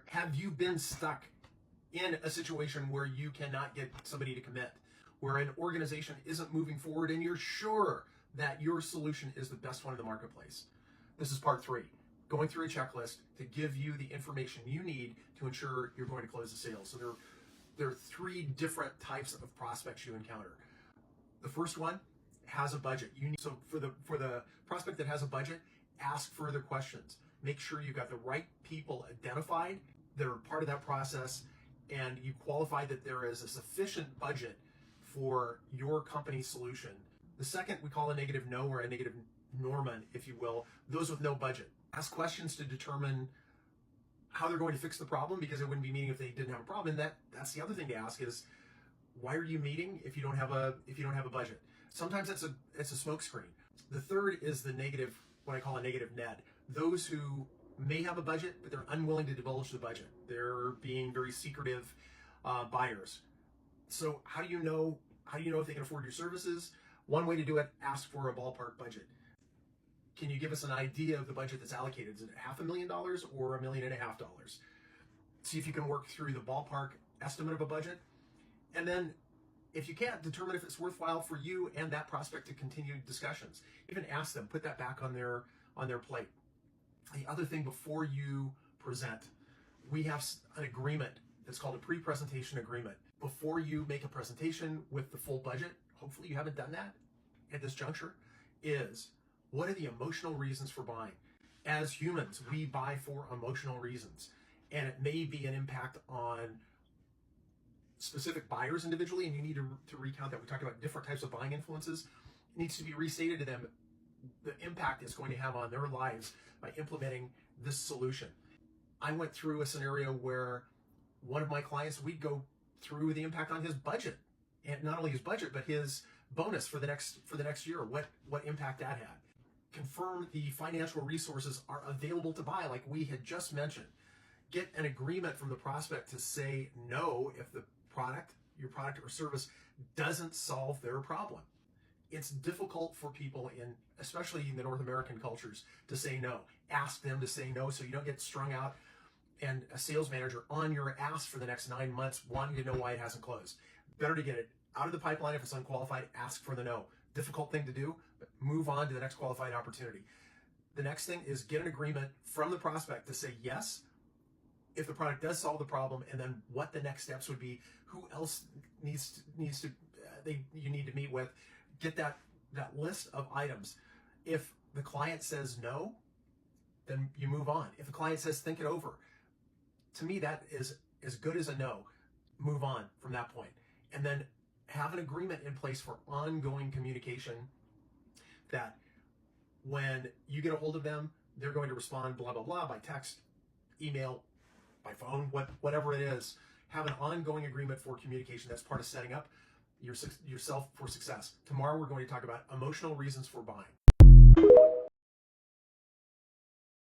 Have you been stuck in a situation where you cannot get somebody to commit, where an organization isn't moving forward and you're sure that your solution is the best one in the marketplace? This is part 3, going through a checklist to give you the information you need to ensure you're going to close the sale. So there are 3 different types of prospects you encounter. The first one has a budget. So for the prospect that has a budget, ask further questions. Make sure you've got the right people identified that are part of that process, and you qualify that there is a sufficient budget for your company solution. The second we call a negative no, or a negative Norman, if you will, those with no budget. Ask questions to determine how they're going to fix the problem, because it wouldn't be meeting if they didn't have a problem. And that's the other thing to ask is, why are you meeting if you don't have a budget? Sometimes it's a smoke screen. The third is the negative, what I call a negative Ned. Those who may have a budget, but they're unwilling to divulge the budget. They're being very secretive buyers. So how do you know if they can afford your services? One way to do it, ask for a ballpark budget. Can you give us an idea of the budget that's allocated? Is it $500,000 or $1.5 million? See if you can work through the ballpark estimate of a budget. And then if you can't, determine if it's worthwhile for you and that prospect to continue discussions. Even ask them, put that back on their plate. The other thing, before you present, we have an agreement that's called a pre-presentation agreement. Before you make a presentation with the full budget, hopefully you haven't done that at this juncture, is what are the emotional reasons for buying? As humans, we buy for emotional reasons, and it may be an impact on specific buyers individually, and you need to recount that. We talked about different types of buying influences. It needs to be restated to them the impact it's going to have on their lives by implementing this solution. I went through a scenario where one of my clients, we'd go through the impact on his budget, and not only his budget, but his bonus for the next year, what impact that had. Confirm the financial resources are available to buy, like we had just mentioned. Get an agreement from the prospect to say no if your product or service doesn't solve their problem. It's difficult for people especially in the North American cultures, to say no. Ask them to say no so you don't get strung out and a sales manager on your ass for the next 9 months wanting to know why it hasn't closed. Better to get it out of the pipeline if it's unqualified, ask for the no. Difficult thing to do, but move on to the next qualified opportunity. The next thing is get an agreement from the prospect to say yes if the product does solve the problem, and then what the next steps would be, who else you need to meet with. Get that list of items. If the client says no, then you move on. If the client says think it over, to me that is as good as a no. Move on from that point. And then have an agreement in place for ongoing communication, that when you get a hold of them, they're going to respond blah, blah, blah, by text, email, by phone, whatever it is. Have an ongoing agreement for communication. That's part of setting up yourself for success. Tomorrow we're going to talk about emotional reasons for buying.